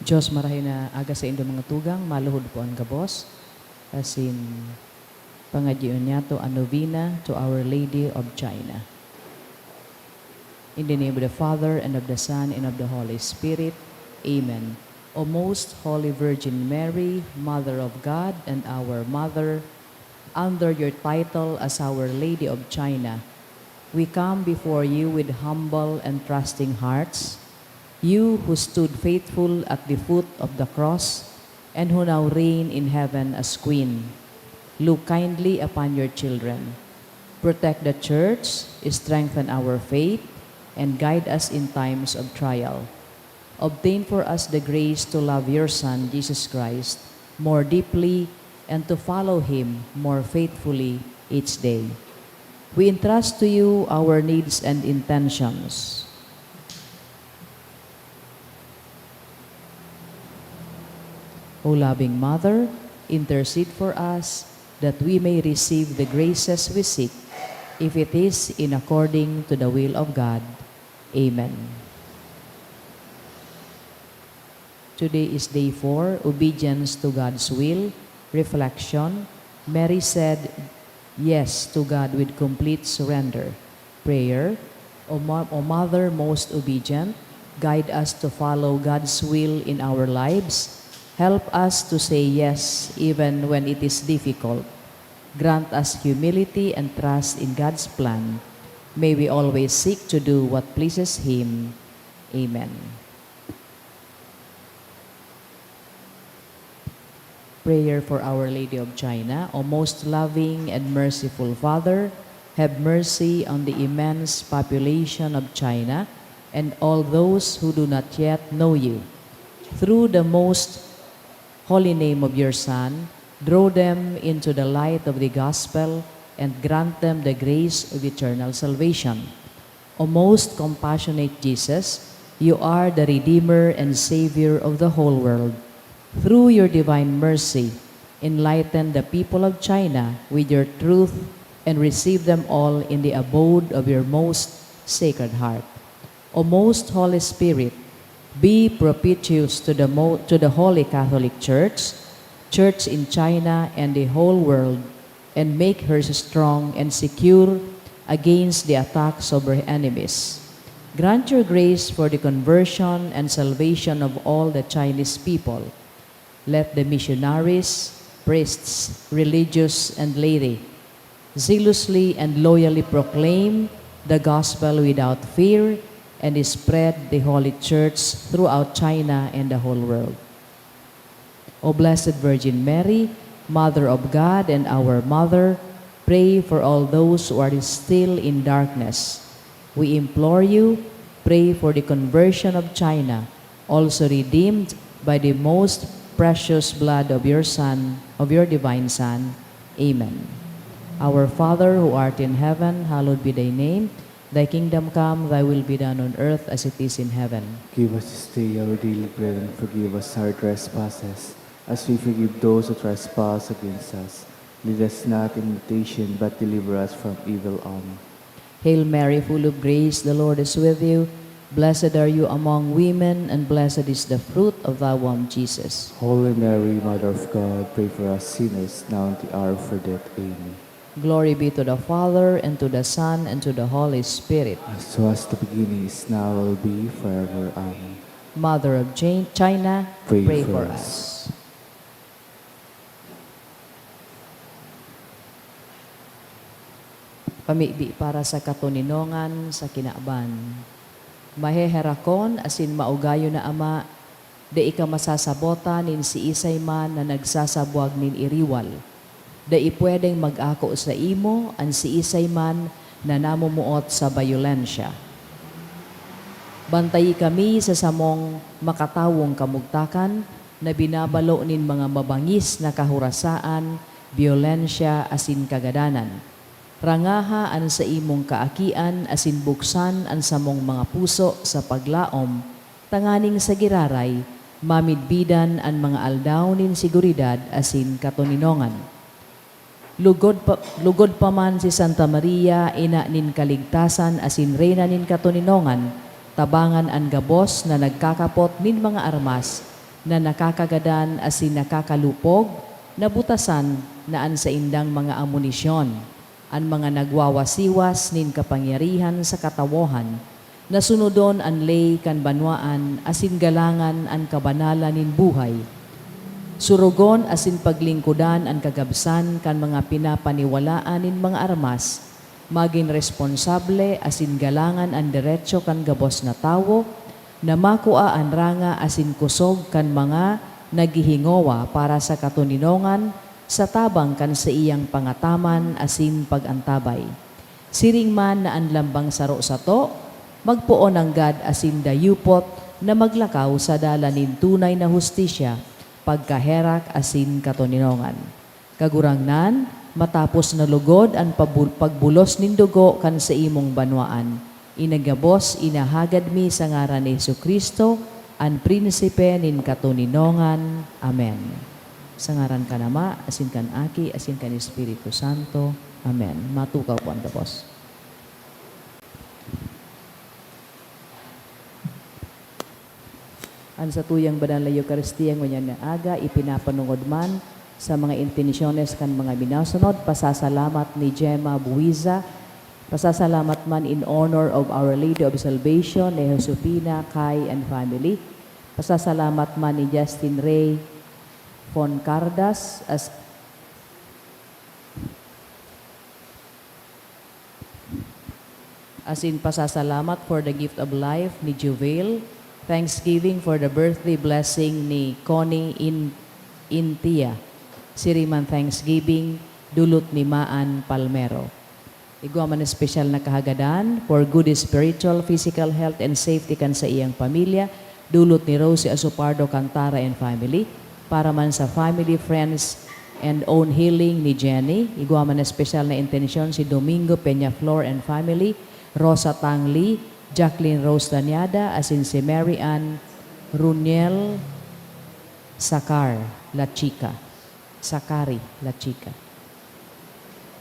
Diyos marahay na aga sa indo mga tugang, maluhod po ang gabos. Asin pangadyon niya to a novena to Our Lady of China. In the name of the Father, and of the Son, and of the Holy Spirit. Amen. O most Holy Virgin Mary, Mother of God and our Mother, under your title as Our Lady of China, we come before you with humble and trusting hearts. You who stood faithful at the foot of the cross and who now reign in heaven as Queen, look kindly upon your children. Protect the church, strengthen our faith, and guide us in times of trial. Obtain for us the grace to love your Son, Jesus Christ, more deeply and to follow him more faithfully each day. We entrust to you our needs and intentions. O loving Mother, intercede for us that we may receive the graces we seek, if it is in according to the will of God. Amen. Today is day 4, obedience to God's will, reflection. Mary said yes to God with complete surrender. Prayer. O Mother most obedient, guide us to follow God's will in our lives. Help us to say yes even when it is difficult. Grant us humility and trust in God's plan. May we always seek to do what pleases Him. Amen. Prayer for Our Lady of China. O most loving and merciful Father, have mercy on the immense population of China and all those who do not yet know you. Through the most holy name of your Son, draw them into the light of the gospel and grant them the grace of eternal salvation. O most compassionate Jesus, you are the Redeemer and Savior of the whole world. Through your divine mercy, enlighten the people of China with your truth and receive them all in the abode of your most sacred heart. O most Holy Spirit, be propitious to the Holy Catholic Church, Church in China and the whole world, and make her strong and secure against the attacks of her enemies. Grant your grace for the conversion and salvation of all the Chinese people. Let the missionaries, priests, religious, and laity zealously and loyally proclaim the gospel without fear and spread the Holy Church throughout China and the whole world. O Blessed Virgin Mary, Mother of God and our Mother, pray for all those who are still in darkness. We implore you, pray for the conversion of China, also redeemed by the most precious blood of your Son, of your divine Son. Amen. Our Father who art in heaven, hallowed be thy name. Thy kingdom come, thy will be done on earth as it is in heaven. Give us this day our daily bread, and forgive us our trespasses, as we forgive those who trespass against us. Lead us not in temptation, but deliver us from evil. Amen. Hail Mary, full of grace, the Lord is with you. Blessed are you among women, and blessed is the fruit of thy womb, Jesus. Holy Mary, Mother of God, pray for us sinners, now and at the hour of our death. Amen. Glory be to the Father, and to the Son, and to the Holy Spirit. As was the beginning, is now, will be, forever. Amen. Mother of China, Pray pray for for us. us. Pamibi para sa katuninongan sa kinaaban. Maheherakon asin maugayo na ama, de ika masasabota nin si isay man na nagsasabuag nin iriwal. Da pwedeng mag-ako sa imo an si isay man na namumuot sa bayolensya. Bantayi kami sa samong makatawong kamugtakan na binabalo nin mga mabangis na kahurasaan, biolensya asin kagadanan. Rangaha an sa imong kaakian asin buksan an samong mga puso sa paglaom, tanganing sa giraray, mamidbidan an mga aldaw nin siguridad asin katuninongan. Lugod pa man si Santa Maria, ina nin kaligtasan asin reyna nin katuninongan, tabangan an gabos na nagkakapot nin mga armas, na nakakagadan asin nakakalupog, nabutasan na an sa indang mga amunisyon, an mga nagwawasiwas nin kapangyarihan sa katawohan, nasunodon an lay kan banwaan asin galangan an kabanalan nin buhay. Surugon asin paglingkudan ang kagabsan kan mga pinapaniwalaan nin mga armas, maging responsable asin galangan ang diretso kan gabos na tawo, na makua ang ranga asin kusog kan mga naghihingowa para sa katuninongan, sa tabang kan sa iyang pangataman asin pagantabay. Siring man na ang lambang saro sa to, magpuon ang gad asin dayupot na maglakaw sa dala nin tunay na hustisya, pagkaherak asin katuninongan. Kagurangnan, matapos na lugod ang pagbulos nin dugo kan sa imong banwaan, inagabos inahagad mi sa ngaran ni Jesucristo, ang prinsipe nin katuninongan. Amen. Sa ngaran ka nama, asin kan Aki, asin kan Espiritu Santo. Amen. Matukaw po ang tapos. Ang sa tuyang banal na Eucharistia ngunyan nga aga, ipinapanungod man sa mga intensyones kan mga binasunod, pasasalamat ni Gemma Buiza, pasasalamat man in honor of Our Lady of Salvation ni Josefina, Kai, and family, pasasalamat man ni Justin Ray Foncardas as in pasasalamat for the gift of life ni Juvel, thanksgiving for the birthday blessing ni Connie Intia, siriman thanksgiving dulot ni Maan Palmero. Igwa man special na kahagadan for good spiritual, physical health and safety kan sa iyang pamilya, dulot ni Rosie Asupardo Cantara and family, para man sa family, friends, and own healing ni Jenny. Igwa man special na intensyon si Domingo Peñaflor and family, Rosa Tangli, Jacqueline Rose Danyada, asin si Mary Ann Runiel Sakari La Chica.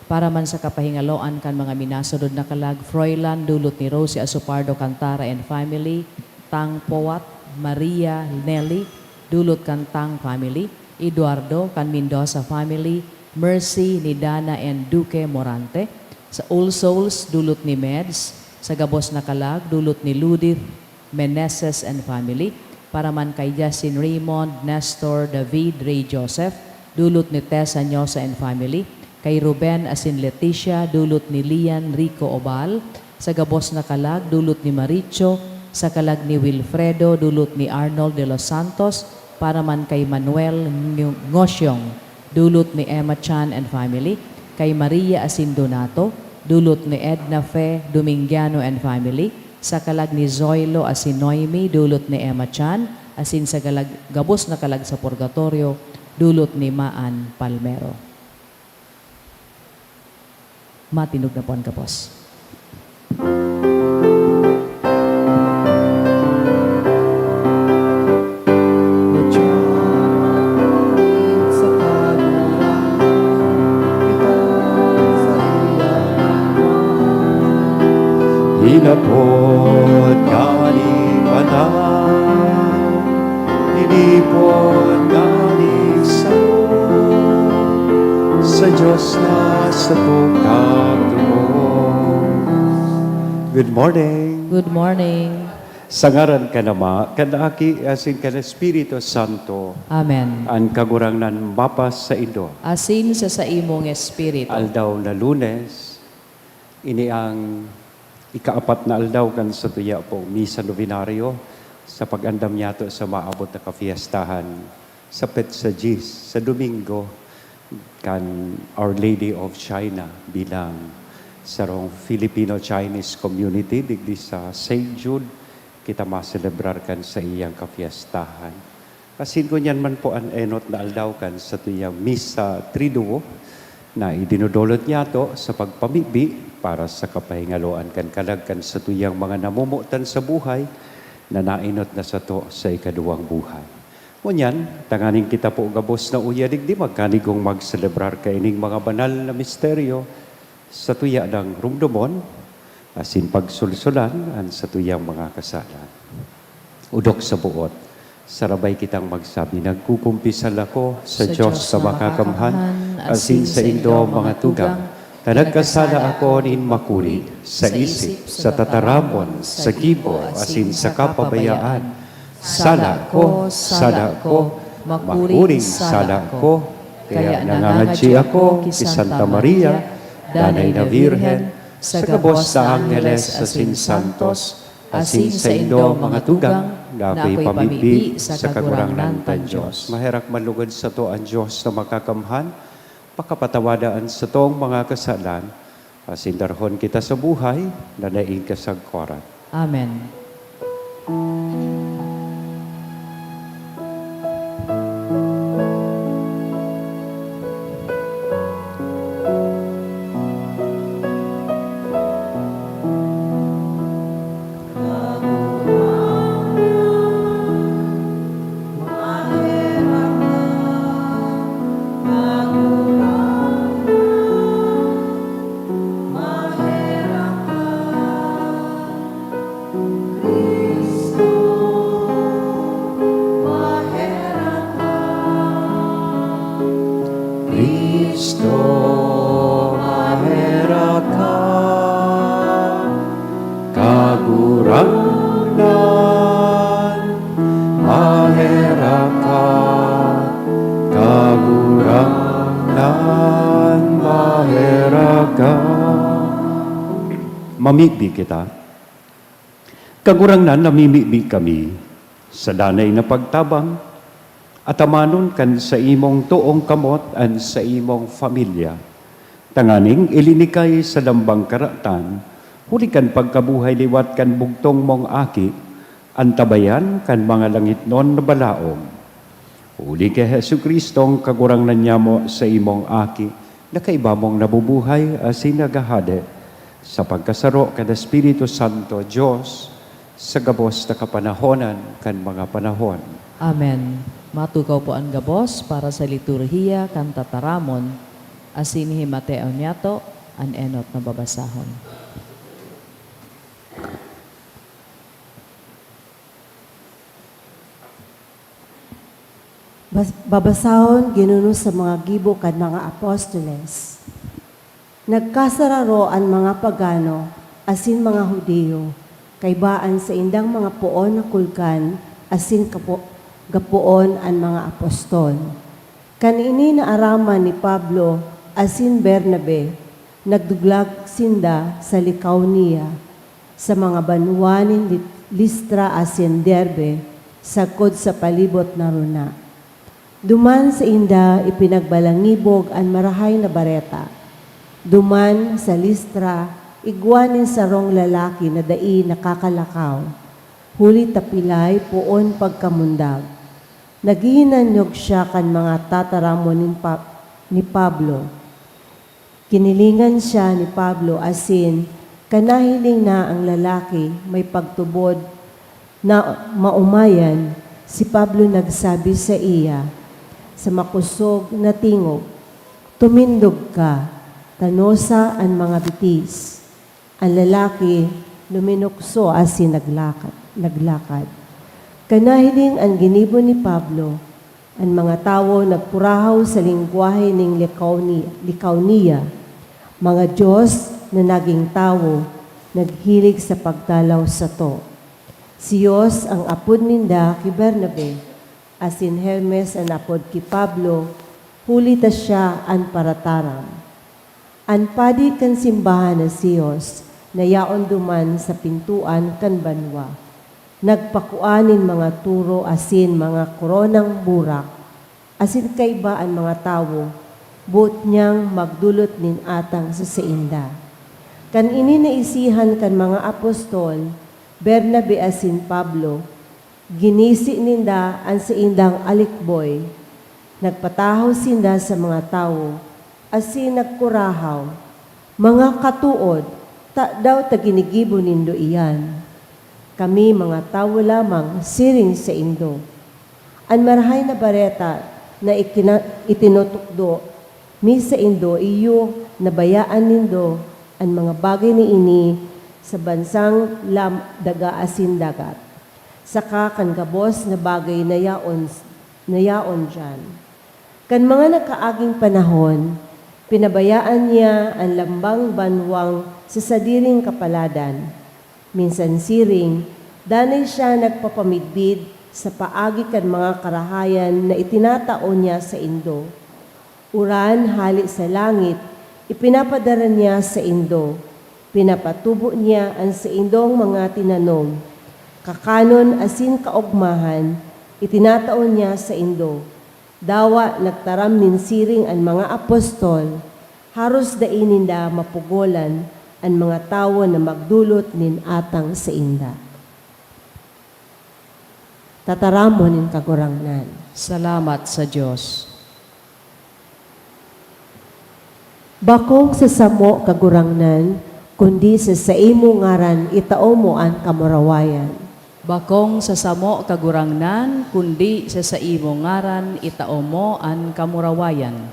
Para man sa kapahingaloan kan mga minasunod na kalag, Froilan, dulot ni Rosie Asupardo Cantara and family, Tang Powat, Maria Nelly, dulot kan Tang family, Eduardo kan Mendoza family, Mercy ni Dana and Duque Morante, sa All Souls, dulot ni Meds, sa gabos na kalag, dulot ni Ludith Meneses and family, para man kay Justin Raymond, Nestor, David, Ray Joseph, dulot ni Tessa Nyosa and family, kay Ruben asin Leticia, dulot ni Lian Rico Obal, sa gabos na kalag, dulot ni Maricho, sa kalag ni Wilfredo, dulot ni Arnold de los Santos, para man kay Manuel Ngosyong, dulot ni Emma Chan and family, kay Maria asin Donato, dulot ni Edna Fe Domingiano and family, sa kalag ni Zoilo asin Noemi, dulot ni Emma Chan, asin sa gabos na kalag sa purgatorio, dulot ni Maan Palmero. Matinog na po ang kapos. Inapod gani panay, inipod gani sa Diyos na sa pagkatubos. Good morning. Good morning. Sa ngaran ka nama, kanaki asin ka na Espiritu Santo, Amen. ang kagurangnan mapas sa Indo. Asin sa imong espiritu. Aldaw na Lunes, ini ang ikaapat na aldaw kan sa tuya po, Misa Novenario, sa pag-andam yato sa maabot na kafiestahan sa Petsagis, sa Domingo, kan Our Lady of China bilang sarong Filipino-Chinese community digdi sa St. Jude, kita maselebrar kan sa iyang kafiestahan. Kasin ko niyan man po ang enot na aldaw kan sa tuyang Misa Triduo na idinudulot niya to sa pagpamibi para sa kapahingaloan kan kalagkan sa tuyang mga namumutan sa buhay na nainot na sa to sa ikaduwang buhay. Ngunyan, tanganing kita po gabos na uyadig di magkanigong magselebrar kaining mga banal na misteryo sa tuya ng rumdumon, asin pagsulsulan an sa tuyang mga kasalan. Udok sa buot, sarabay kitang magsabi, nagkukumpisal ako sa Diyos sa makakamhan, asin sa Indo mga tugang, na nagkasala ako nin makuri, sa isip, sa tataramon, sa gibo, asin sa kapabayaan. Sala ko, makuring sala ko, kaya nangangadji ako ki Santa Maria, Danay na Virhen, sa gabos na Angeles asin Santos, asin sa Indo mga tugang, na ako'y pamibi sa kagurangnan tan Diyos. Maherak malugod sa to ang Diyos na makakamhan, pakapatawadaan sa tong mga kasalan, asin darhon kita sa buhay, na naing kasagkoran. Amen. Kristo, mahera ka, kagurangnan, mahera ka, kagurangnan, mahera ka. Mamigbi kita. Kagurangnan, namimigbi kami sa danay na pagtabang, at amanon kan sa imong tuong kamot an sa imong familia. Tanganing ilinikay sa lambang karatan, huli kan pagkabuhay liwat kan bugtong mong aki, antabayan kan mga langit non na balaom. Huli kay Hesu Kristong kagurangnan niya mo sa imong aki, na kaiba mong nabubuhay asin nagahade, sa pagkasaro kada Espiritu Santo, Diyos, sa gabos na kapanahonan kan mga panahon. Amen. Matugaw po ang gabos para sa liturhiya kan tataramon, asin himateo niyato an enot na babasahon. Babasahon ginuno sa mga gibo kad mga apostoles. Nagkasararo ang mga pagano, asin mga Hudiyo, kaybaan sa indang mga puon na kulkan, asin gapuon ang mga apostol. Kanini na araman ni Pablo, asin Bernabe, nagduglag sinda sa likaw niya, sa mga banwanin Listra asin Derbe, sagkod sa palibot na runa. Duman sa inda ipinagbalangibog ang marahay na bareta. Duman sa Listra, igwanin sa rong lalaki na dai nakakalakaw. Huli tapilay puon pagkamundag. Naghihinanyog siya kan mga tataramon ni Pablo. Kinilingan siya ni Pablo asin, kanahiling na ang lalaki may pagtubod na maumayan, si Pablo nagsabi sa iya, sa makusog na tingog, tumindog ka, tanosa ang mga bitis. Ang lalaki, luminukso asin naglakad. Kanahiling ang ginibo ni Pablo, ang mga tao nagpurahaw sa lingwahe ng Likaonia, mga Diyos na naging tao, naghilig sa pagdalaw sa to. Si Diyos ang apod ninda ki Bernabe, asin Hermes ang apod ki Pablo, huli ta siya an parataram. An padi kan simbahan na si Diyos, na yaon duman sa pintuan kan banwa. Nagpakuanin mga turo asin mga koronang burak, asin kaiba ang mga tao, buot niyang magdulot nin atang sa sainda. Kan ini naisihan kan mga apostol, Bernabe asin Pablo, ginisi ninda ang saindang alikboy, nagpatahaw sinda sa mga tao, asin nagkurahaw, mga katuod, daw taginigibo nindo iyan. Kami mga tao lamang siring sa indo. Ang marahay na bareta na itinutukdo, mi sa indo iyo nabayaan nindo ang mga bagay ni ini sa bansang daga asin dagat. Saka kan gabos na bagay na yaon dyan. Kan mga nakaaging panahon, pinabayaan niya ang lambang banwang sa sadiring kapaladan. Minsan siring, danay siya nagpapamidbid sa paagi kan mga karahayan na itinataon niya sa indo. Uran hali sa langit, ipinapadara niya sa indo. Pinapatubo niya ang sa indong mga tinanom. Kakanon asin kaugmahan, itinataon niya sa indo. Dawa nagtaram nin siring ang mga apostol, haros daininda mapugolan ang mga tao na magdulot nin atang sa inda. Tataramo nin kagurangnan. Salamat sa Diyos. Bakong sa samo kagurangnan, kundi sa imo ngaran itao mo ang kamurawayan. Bakong sa samo kagurangnan, kundi sa imo ngaran itao mo an kamurawayan.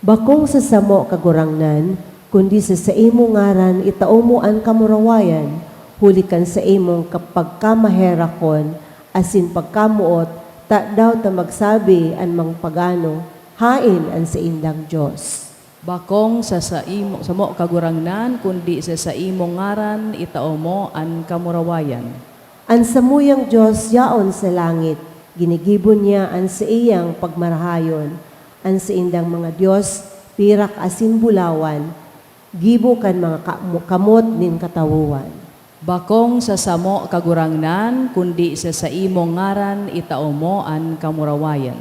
Bakong sa samo kagurangnan, kundi sa imo ngaran itao mo ang kamurawayan, hulikan sa imong kapagkamaherakon, asin pagkamuot, daw ta magsabi an mang pagano, hain an sa indang Diyos. Bakong sa samo kagurangnan, kundi sa imo ngaran itao mo an kamurawayan. Ang samuyang Diyos yaon sa langit, ginigibon niya ang sa iyang pagmarahayon, ang sa indang mga Diyos, pirak asin bulawan, gibo kan mga kamot nin katawuan. Bakong sa samo kagurangnan, kundi sa imo ngaran itao mo an kamurawayan.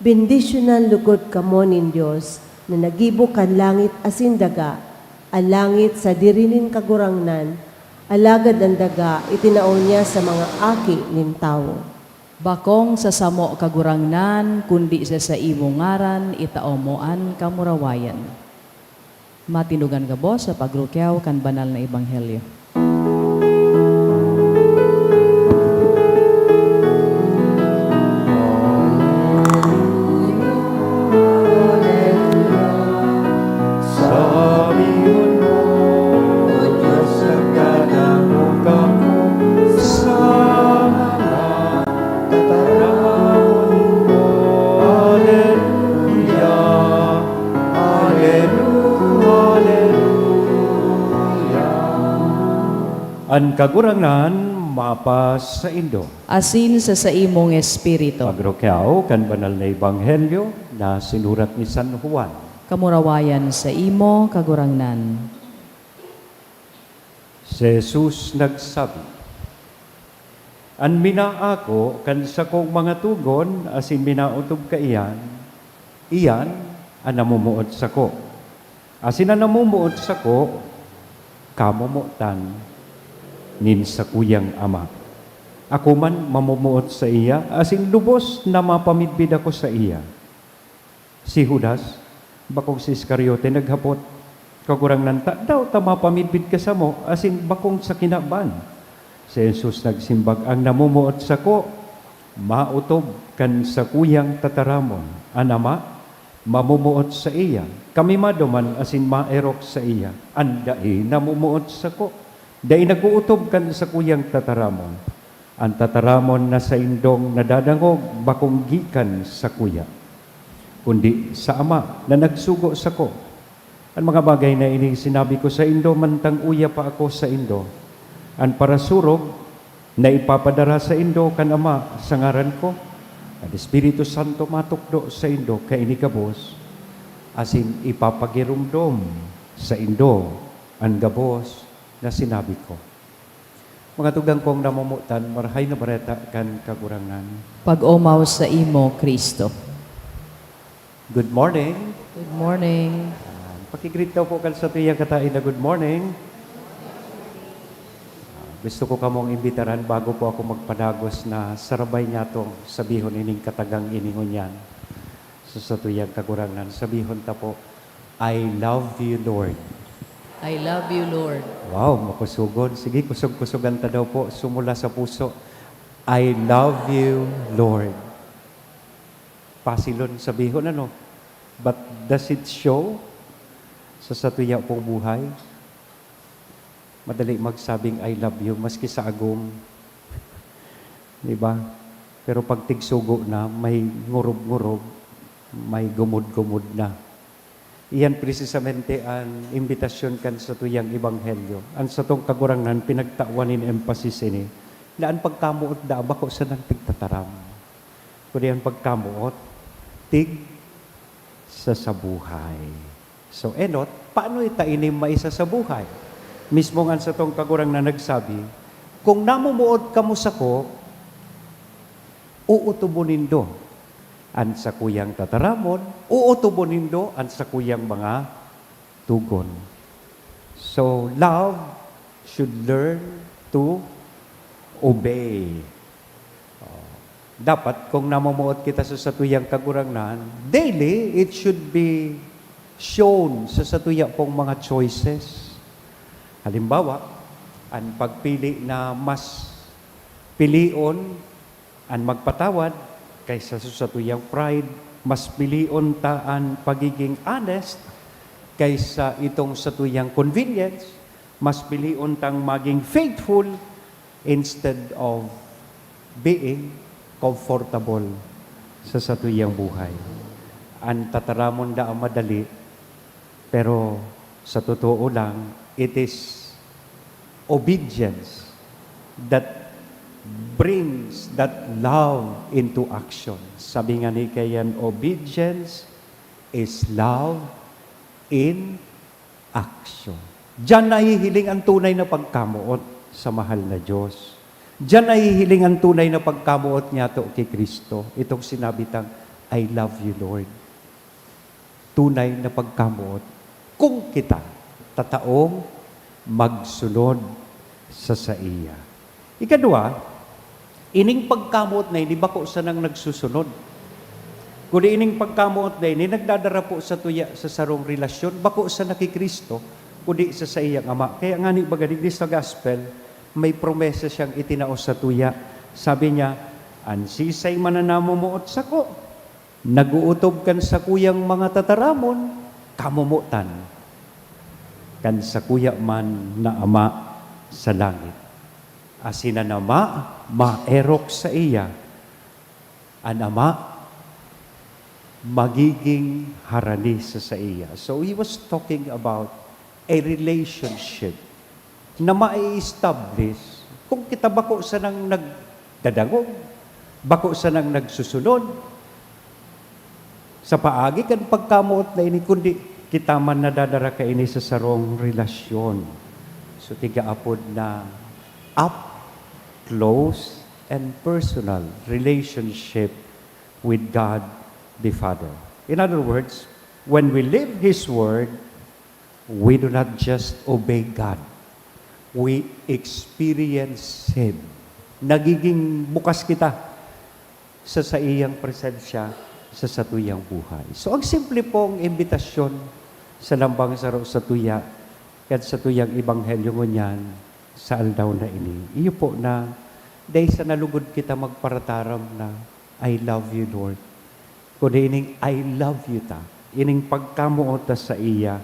Bendisyonan lugod kamo nin Diyos, na nagibo kan langit asin daga, ang langit sa dirinin kagurangnan, alagad ang daga itinaon niya sa mga aki nin tao. Bakong sa samo kagurangnan, kundi sa imo ngaran itao mo an kamurawayan. Matinugan ka bo sa pagrukyaw kan banal na ebanghelyo. Ang kagurangnan mapas sa indo. Asin sa imong espiritu. Pagrokyaw kan banal na ebanghelyo na sinurat ni San Juan. Kamurawayan sa imo kagurangnan. Si Jesus nagsabi, "An minaako kan sa kong mga tugon asin minautob ka iyan an namumuot sa ko. Asin an namumuot sa ko, kamumuotan nin sa kuyang ama. Ako man mamumuot sa iya, asin lubos na mapamidbid ako sa iya." Si Judas, bakong si Iscariote naghapot, kagurangnan daw ta mapamidbid ka sa mo, asin bakong sa kinaban. Si Jesus nagsimbag, ang namumuot sa ko, mautob kan sa kuyang tataramon. Anama, mamumuot sa iya. Kami maduman asin maerok sa iya. Andai namumuot sa ko. Dahil naguutob kan sa kuyang tataramon. Ang tataramon na sa indong nadadangog bakong gikan sa kuya. Kundi sa ama na nagsugo sa ko. Ang mga bagay na ini sinabi ko sa indo, mantang uya pa ako sa indo. Ang parasurog na ipapadara sa indo kan ama sa ngaran ko. Ang Espiritu Santo matukdo sa indo kay ini kabos. Asin ipapagirumdom sa indo ang gabos na sinabi ko. Mga tugang kong namumutan, marahay na bareta kan kagurangan. Pag-umaw sa imo, Kristo. Good morning. Good morning. Pakigreet daw po kan sa tuyang katain na good morning. Gusto ko kamong imbitaran bago po ako magpadagos na sarabay niya itong sabihon ining katagang iningon yan. Sa tuyang kagurangan, sabihon ta po, I love you, Lord. I love you, Lord. Wow, makusugod. Sige, kusog-kusugan ta daw po, sumula sa puso. I love you, Lord. Pasilon sabihon, ano? But does it show sa satuya pong buhay? Madali magsabing I love you, maski sa agom. Diba? Pero pag tigsugo na, may ngurob-ngurob, may gumud-gumud na. Iyan precisamente ang imbitasyon kan sa tuyang ebanghelyo. Ang sa tong kagurangan, pinagtawanin emphasis ini, na ang pagkamuot da bako sa nang tigtataram. Kundi ang pagkamuot, tig sa sabuhay. So, enot, paano itainim maisa sa buhay? Mismo nga sa tong kagurang na nagsabi, kung namumuot ka mo sa ko, uutubunin do an sa kuyang tataramon, uutubunin do an sa kuyang mga tugon. So, love should learn to obey. Dapat, kung namumuot kita sa satuyang kagurangnan, daily, it should be shown sa satuya pong mga choices. Halimbawa, ang pagpili na mas pilion, ang magpatawad, kaysa sa tuyang pride, mas pilion ta ang pagiging honest, kaysa itong sa tuyang convenience, mas pilion tang maging faithful instead of being comfortable sa satuyang buhay. Ang tataramon da ang madali, pero sa totoo lang, it is obedience that brings that love into action. Sabi nga ni kayan, obedience is love in action. Diyan nahihiling ang tunay na pagkamuot sa mahal na Diyos. Diyan nahihiling ang tunay na pagkamuot niya to kay Kristo. Itong sinabi tang, I love you, Lord. Tunay na pagkamuot. Kung kita, tataong magsunod sa iya. Ikadua, ining pagkamuot na ini bako sa nang nagsusunod. Kung ining pagkamuot na ini nagdadara po sa tuya sa sarong relasyon, bako sa nakikristo, kundi sa iyang ama. Kaya nga ni baga di sa gospel, may promesa siyang itinaos sa tuya. Sabi niya, ansisay mananamumuot sa ko, naguutob kan sa kuyang mga tataramon, kamumutan kan sa kuya man na ama sa langit. Asina nama, maerok sa iya. Ang ama, magiging harani sa iya. So he was talking about a relationship na mai-establish kung kita bako sa nang nagdadangog, bako sa nang nagsusunod, sa paagi kan pagkamuot na ini, kundi kita man nadadara ka ini sa sarong relasyon. So tiga-apod na up close and personal relationship with God the Father. In other words, when we live His Word, we do not just obey God. We experience Him. Nagiging bukas kita sa iyang presensya sa satuyang buhay. So ang simple pong imbitasyon sa lambang saro sa tuya at sa tuyang ebanghelyo ngunyan sa aldaw na ini. Iyo po na dahil sa nalugod kita magparataram na I love you, Lord. Kundi ining I love you ta. Ining pagkamuota sa iya,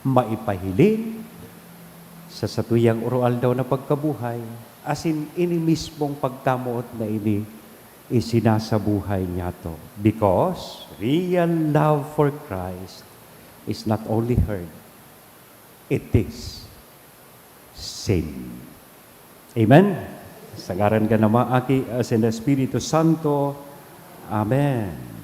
maipahiling sa satuyang oral daw na pagkabuhay, asin ini mismong pagtamuot na ini, isinasabuhay niya to. Because real love for Christ is not only heard, it is seen. Amen? Sa ngaran ka na maaki asin Espiritu Santo. Amen.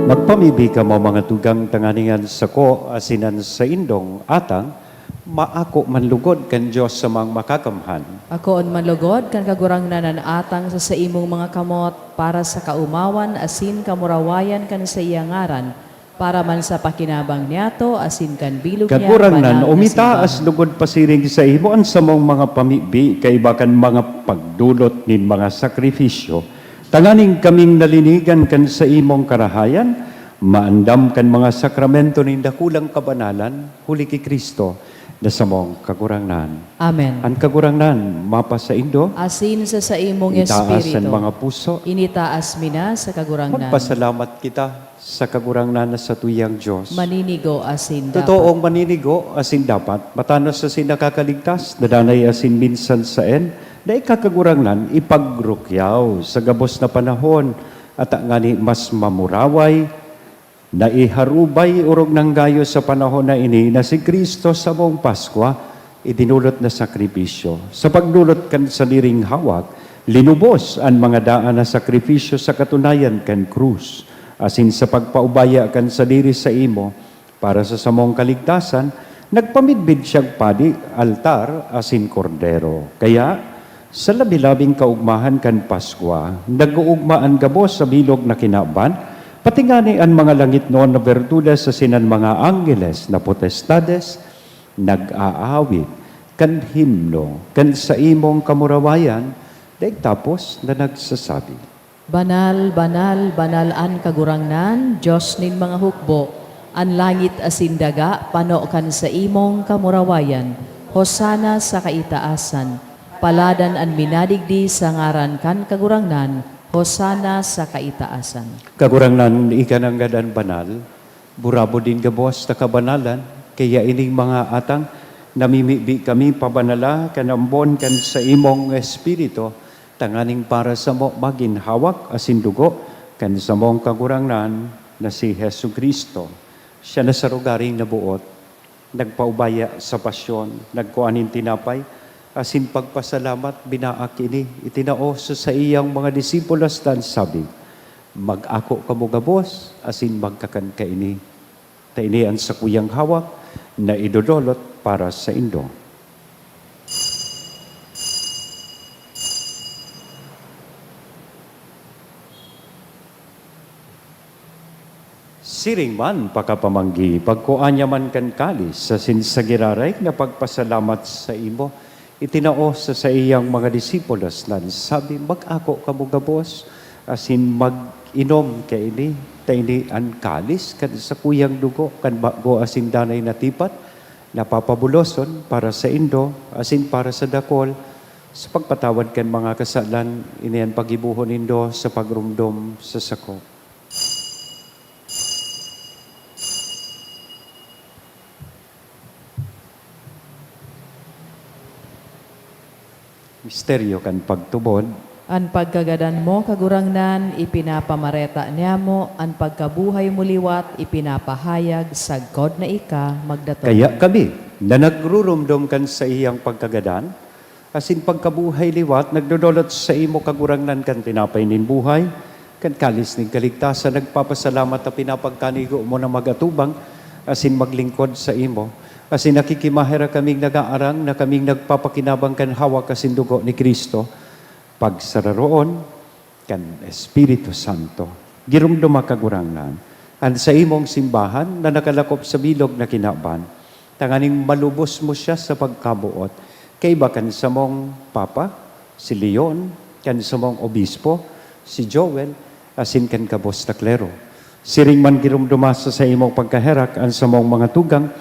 Magpamibi ka mo mga tugang tanganingan sa ko, asinan sa indong atang, maako manlugod kan Diyos sa mga makakamhan. Ako on manlugod, kan kagurang nananatang sa imong mga kamot, para sa kaumawan, asin kamurawayan kan sa iyangaran, para man sa pakinabang niyato, asin kan bilog niya, Kagurang banal nan, na umitaas simbahan. lugod pasiring sa imo, ang samong mga pamibi, kaibakan mga pagdulot nin mga sakripisyo, tanganing kaming nalinigan kan sa imong karahayan, maandam kan mga sakramento nin dakulang kabanalan, huli ki Kristo, na samong kagurangnan. Amen. Ang kagurangnan, mapa sa indo, Asin sa imong itaas ang espiritu, mga puso, initaas mina sa kagurangnan. magpasalamat kita sa kagurangnan na sa tuyang Diyos. Maninigo asin dapat. Totoong maninigo asin dapat, matanos sa sinakakaligtas, nadanay asin minsan sa na ikakagurangnan ipagrukyaw sa gabos na panahon at ngani mas mamuraway, na iharubay urog ng gayo sa panahon na ini na si Kristo sa mong Paskwa, idinulot na sakripisyo. Sa pagdulot kan sa liring hawak, linubos ang mga daan na sakripisyo sa katunayan kan krus, asin sa pagpaubaya kan sa diri sa imo, para sa samong kaligtasan, nagpamidbid siyang padi, altar, asin kordero. Kaya, sa labi-labing kaugmahan kan Paskwa, nag-uugmaan gabos sa bilog na kinaban, pati nga ni ang mga langit noon na bertudes sa sinan mga angeles na potestades, nag-aawit, kan himno, kan sa imong kamurawayan, daig tapos na nagsasabi. Banal, banal, banal an kagurangnan, Diyos nin mga hukbo, an langit asin daga, pano kan sa imong kamurawayan, hosana sa kaitaasan, paladan an minadigdi sa ngaran kan kagurangnan, hosana sa kaitaasan. Kagurangnan ikanang gadan banal, burabo din gabos na kabanalan, kaya ining mga atang, namimibi kami pabanala, kanambon kan sa imong espiritu, tanganing para sa mo maginhawak asin dugo, kan sa mong kagurangnan na si Hesu Kristo. Siya na sa rugaring nabuot, nagpaubaya sa pasyon, nagkuanin tinapay, asin pagpasalamat, binaak ini, itinao sa iyang mga disipulos dan sabi, mag-ako kamo gabos, asin magkakan ka ini. Ta ini ang sakuyang hawak na idodolot para sa indo. Siring man pakapamanggi, pagkuanya man kan kalis, sa sinsagiraray na pagpasalamat sa imo, itinao sa iyang mga disipulos na sabi, mag-ako kamo gabos, asin mag-inom ka ini, ta ini ang kalis, kan sa kuyang dugo, kan bago asin danay na tipat, napapabuloson para sa indo, asin para sa dakol, sa pagpatawad kan mga kasalan, iniyan pagibuhon indo sa pagrumdom sa sako. misteryo kan pagtubod, An pagkagadan mo, kagurangnan, ipinapamareta niya mo, an pagkabuhay mo liwat, ipinapahayag, sagkod na ika, magdaton. kaya kami na nagrurumdum kan sa iyang pagkagadan, asin pagkabuhay liwat, nagdodolot sa imo kagurangnan kan tinapay nin buhay, kan kalis ning kaligtasan, nagpapasalamat na pinapagkanigo mo na magatubang, asin maglingkod sa imo, asin nakikimahera kaming nag-aarang na kaming nagpapakinabang kan hawak asin dugo ni Kristo, pagsararoon kan Espiritu Santo. Girumduma kagurangnan, an sa imong simbahan na nakalakop sa bilog na kinaban, tanganing malubos mo siya sa pagkabuot, kay bakan sa mong Papa, si Leon, kan sa mong Obispo, si Joel, asin kan kabos na klero. Siring man girumduma sa imong pagkaherak, an sa mong mga tugang,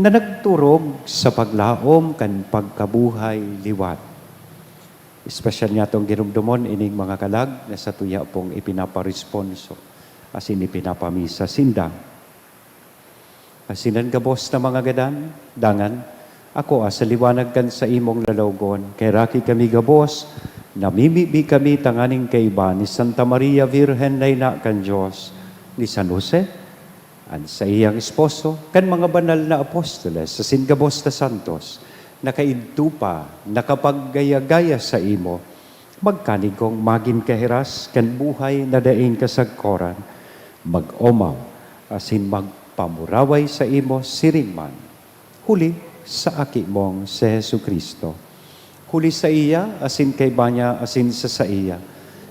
na nagturog sa paglaom kan pagkabuhay liwat. Espesyal niya itong girumdumon ining mga kalag na sa tuya pong ipinaparesponso asin ipinapamisa sindang. Asinan gabos na mga gadan, dangan, ako sa liwanag kan sa imong lalawgon, kay raki kami gabos, namimibi kami tanganing kaiba ni Santa Maria Virgen na ina kan Diyos, ni San Jose, an sa iyang esposo, kan mga banal na apostoles, sa singabos na santos, nakaidtupa, nakapaggaya-gaya sa imo, magkanigong magin kahiras, kan buhay na daing kasagkoran, mag-omaw, asin magpamuraway sa imo siringman. Huli sa aki mong si Jesu Kristo. Huli sa iya, asin kay banya, asin sa iya.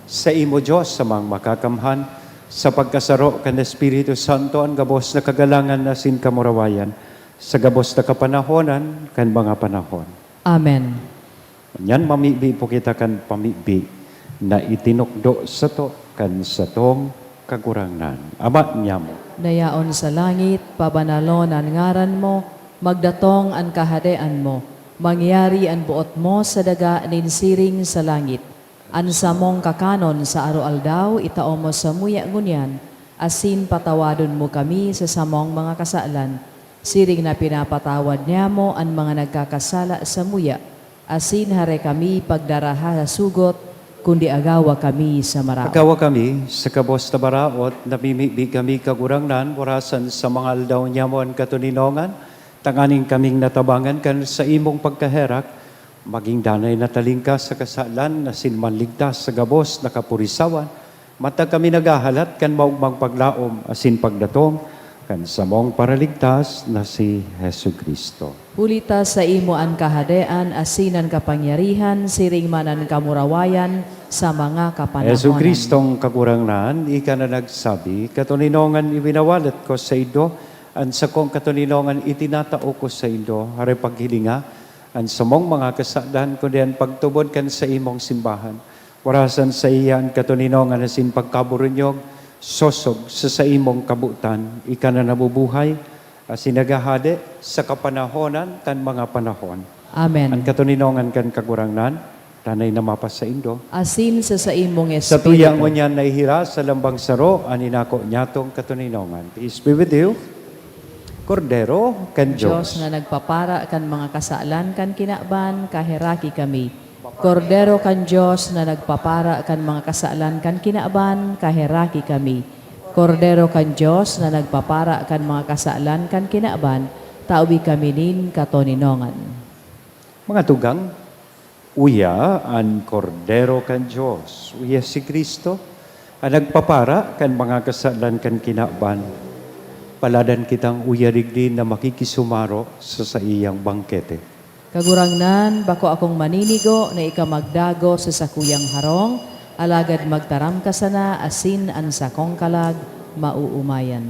Sa imo Diyos, sa mga makakamhan, sa pagkasaro kan Espiritu Santo, ang gabos na kagalangan asin kamurawayan, sa gabos na kapanahonan, kan mga panahon. Amen. Yan mamibi po kita kan pamibi na itinukdo sa to, kan sa tong kagurangnan. Ama niya mo. Dayaon sa langit, pabanalon ang ngaran mo, magdatong ang kahadean mo, mangyari ang buot mo sa daga ninsiring sa langit. An samong kakanon sa aro-aldaw, itao mo sa muya ngunyan, asin patawadon mo kami sa samong mga kasalan, siring na pinapatawad niya mo ang mga nagkakasala sa muya, asin hare kami pagdaraha sa sugot, kundi agawa kami sa marao. Agawa kami sa kabos na baraot, namimibi kami kagurangnan, warasan sa mga aldaw niya mo ang katuninongan, tanganing kaming natabangan kan sa imong pagkaherak, maging danay na talingka sa kasalan, na sinmanligtas sa gabos na kapurisawan, matag kami nagahalat kan maugmang paglaom, asin pagdatong, kan sa mong paraligtas na si Jesu Kristo. Pulita sa imo ang kahadean, asinan kapangyarihan, siring manan kamurawayan sa mga kapanahonan. Jesu Kristong kagurangnan, ika na nagsabi, katuninongan ibinawalat ko sa ido, an sa kong katuninongan itinatao ko sa ido, hare paghilinga, an sa mong mga kasadan, kundi ang pagtubod kan sa imong simbahan. Warasan sa iya ang katuninongan asin pagkaburunyog, sosog sa imong kabutan, ika na nabubuhay, sinagahade sa kapanahonan kan mga panahon. Amen. Ang katuninongan kan kagurangnan, tanay na mapas sa indo. Asin sa imong Sa espiritu. tuyang mo niyan naihira sa lambang saro, aninako niyatong katuninongan. Peace be with you. Kordero kan Diyos Diyos. na nagpapara kan mga kasalan kan kinaban, kahiraki kami. Kordero kan Diyos na nagpapara kan mga kasalan kan kinaban, kahiraki kami. Kordero kan Diyos na nagpapara kan mga kasalan kan kinaban, taubi kami nin katoninongan. Mga tugang, uya ang kordero kan Diyos. Uya si Kristo, ang nagpapara kan mga kasalan kan kinaban. Paladan kitang uya rigdi na makikisumaro sa iyang bangkete. Kagurangnan, bako akong maninigo na ikamagdago sa sakuyang harong, alagad magtaram ka sana, asin ang sakong kalag, mauumayan.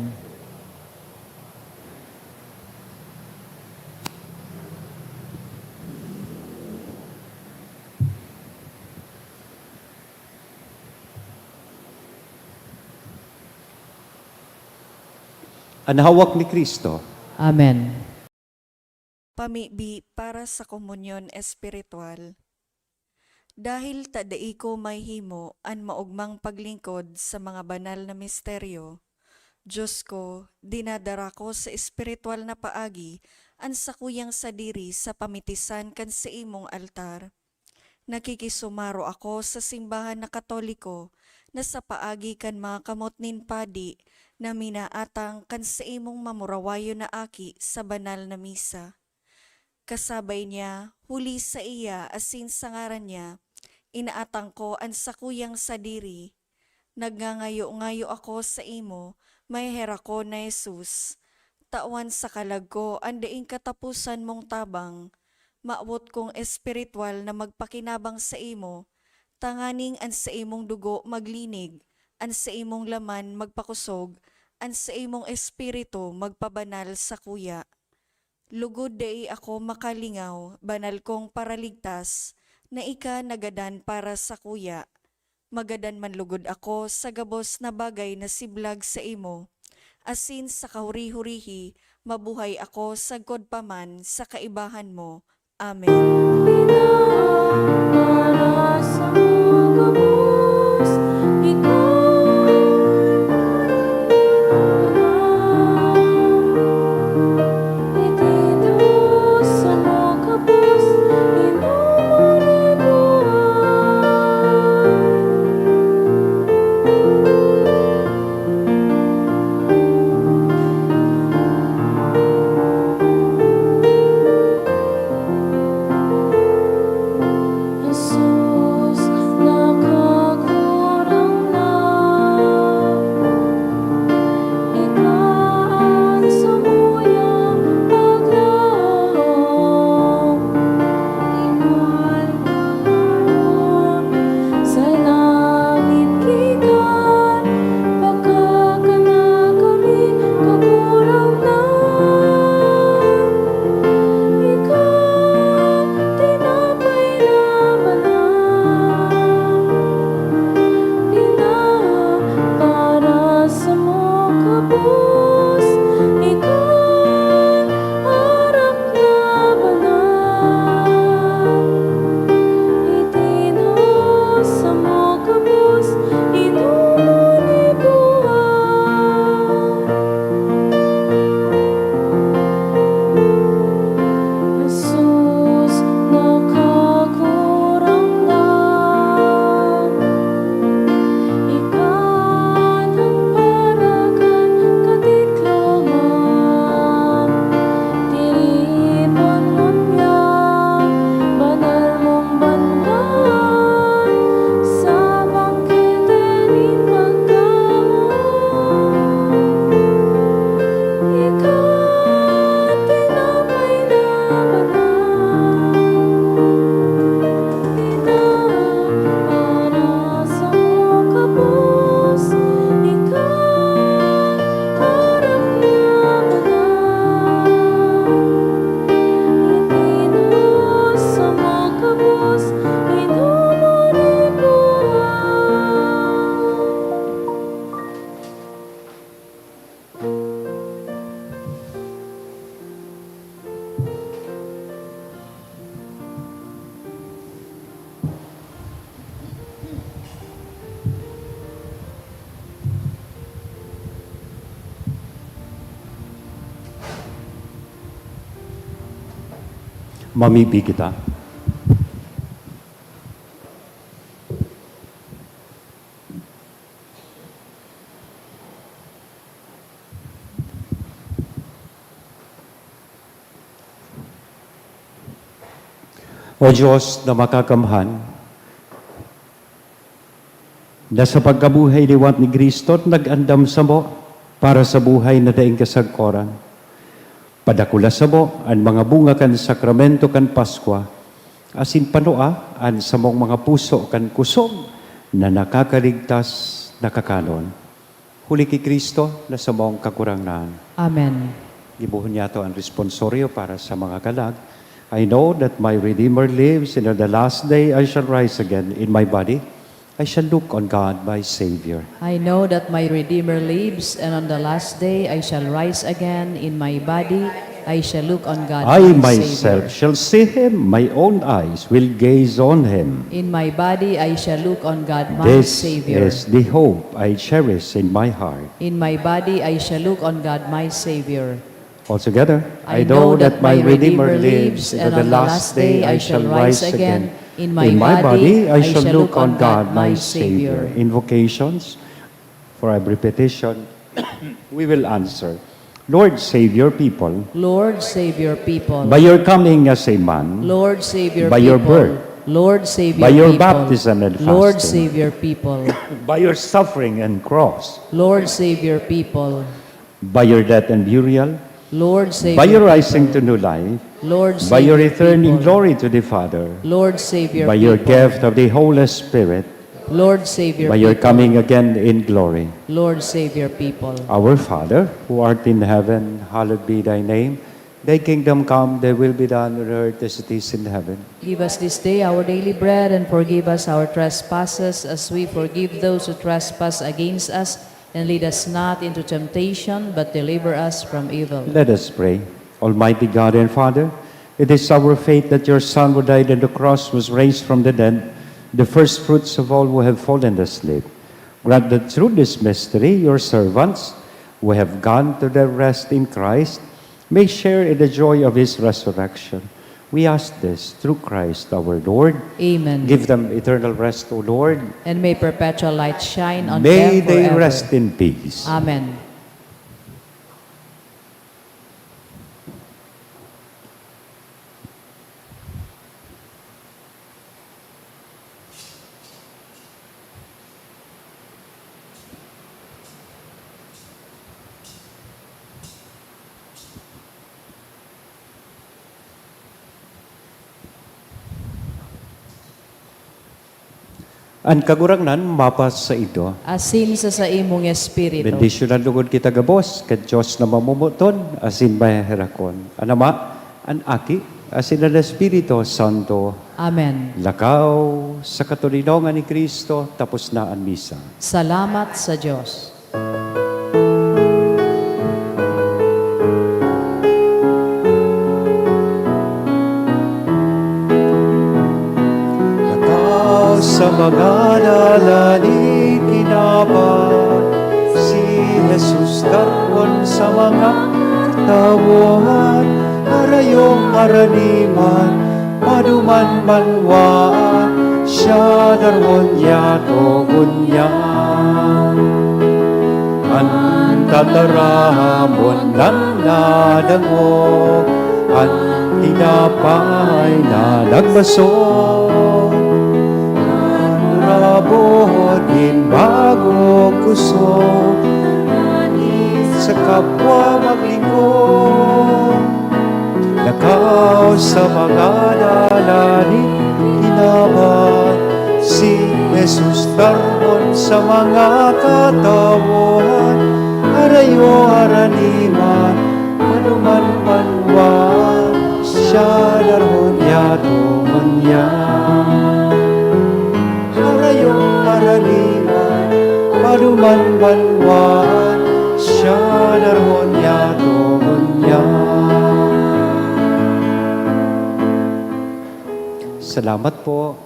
Ang hawak ni Kristo, Amen. Pamibi para sa komunyon espiritual. Dahil tadai ko may himo an maugmang paglingkod sa mga banal na misteryo, Diyos ko, dinadara ko sa espiritual na paagi an sakuyang sadiri sa pamitisan kan sa imong altar. Nakikisumaro ako sa simbahan na Katoliko na sa paagi kan mga kamot nin padi na minaatang kan sa imong mamurawayo na aki sa banal na misa. Kasabay niya, huli sa iya asin sa ngaran niya, inaatang ko ang sakuyang sadiri. Nagngangayo-ngayo ako sa imo, may hera ko na Jesus. Tawan sa kalag ko, andaing katapusan mong tabang. Maawot kong espiritual na magpakinabang sa imo, tanganing an sa imong dugo maglinig, an sa imong laman magpakusog, an sa imong espiritu magpabanal sa kuya. Lugod dai ako makalingaw, banal kong paraligtas, na ika nagadan para sa kuya. Magadan man lugod ako sa gabos na bagay na siblag sa imo. Asin sa kahuri-hurihi, mabuhay ako sagkod paman sa kaibahan mo. Amen. Para sa mga bus, ikaw itino sa mga bus, Jesus, nakakurang na ikaan sa muyang paglaom. Iman kamaron sa langit kikan, pagkakana kami kakurang na. Ikaw, tinapay na manang, para sa mga bus, ikaw, harap na banal. Itino sa mga bus, inunibuan. Jesus, nakakurang lang, ikan ang parakan katiklangan. Tiripon mo niya, banal mong banal, sa bangkitenin pagkamon. Ikaw, tinapay na banal, para sa mga bus, ikaw, harap na banal. Itino sa mga bus, inumunibuan. Mamibig kita. O Diyos na makakamhan, na sa pagkabuhay liwat ni Kristo nag-andam sa mo para sa buhay na daing kasagkoran. Padakula sa mo ang mga bunga kan sakramento kan Paskwa, asin panua an sa mong mga puso kan kusog na nakakaligtas nakakanon. Huli ki Kristo na sa mong kakurangan. Amen. Gibuhon niya to ang responsoryo para sa mga kalag. I know that my Redeemer lives, and on the last day I shall rise again in my body. I shall look on God, my Savior. I know that my Redeemer lives, and on the last day I shall rise again in my body. I shall look on God, I my myself Savior. shall see Him, my own eyes will gaze on Him. In my body I shall look on God, my This Savior. is the hope I cherish in my heart. In my body I shall look on God, my Savior. Altogether, I know that my Redeemer lives, and on the last day I shall rise again In my body, I shall look on God, my Savior. Invocations for every petition, we will answer. Lord, save your people. Lord, save your people. By your coming as a man, Lord, save your by people. your birth, Lord, save by your your people. baptism and Lord, fasting, save your people. by your suffering and cross, Lord, save your people. by your death and burial, Lord, save by your your rising to people. new life, Lord, by save your your return in people. glory to the Father, Lord, save your by your people. gift of the Holy Spirit, Lord, save your by people. your coming again in glory. Lord, save your people. Our Father, who art in heaven, hallowed be thy name. Thy kingdom come, thy will be done on earth as it is in heaven. Give us this day our daily bread, and forgive us our trespasses, as we forgive those who trespass against us. And lead us not into temptation, but deliver us from evil. Let us pray. Almighty God and Father, it is our faith that your Son who died on the cross was raised from the dead, the first fruits of all who have fallen asleep. Grant that through this mystery, your servants, who have gone to their rest in Christ, may share in the joy of his resurrection. We ask this through Christ our Lord. Amen. Give them eternal rest, O Lord. And may perpetual light shine on May them they forever. rest in peace. Amen. Ang kagurangnan, mapas sa ito. Asin sa imong espiritu. Bendisyonan lugod kita gabos, kat Diyos na mamumuton, asin may herakon. Anama, an aki, asin na Espiritu Santo, Amen. lakaw sa katulinongan ni Kristo, tapos na ang misa. Salamat sa Diyos. Lakaw sa mga nalani kinaban, si Jesus karwan sa mga tawuhan, arayong araniman, paduman manwaan, siya darwon yato bunyan. An tataramon ng nadangog, an tinapay na nagbasog, an rabot din bagong kusog, sa kapwa maglingkod. Lakaw sa mga nalani kinaban, si Jesus tarmon sa mga katawuhan, arayo araniman, manuman manwan, siya darhon yato manyan. Arayo araniman, manuman manwan, siya darhon yato manyan. Salamat po.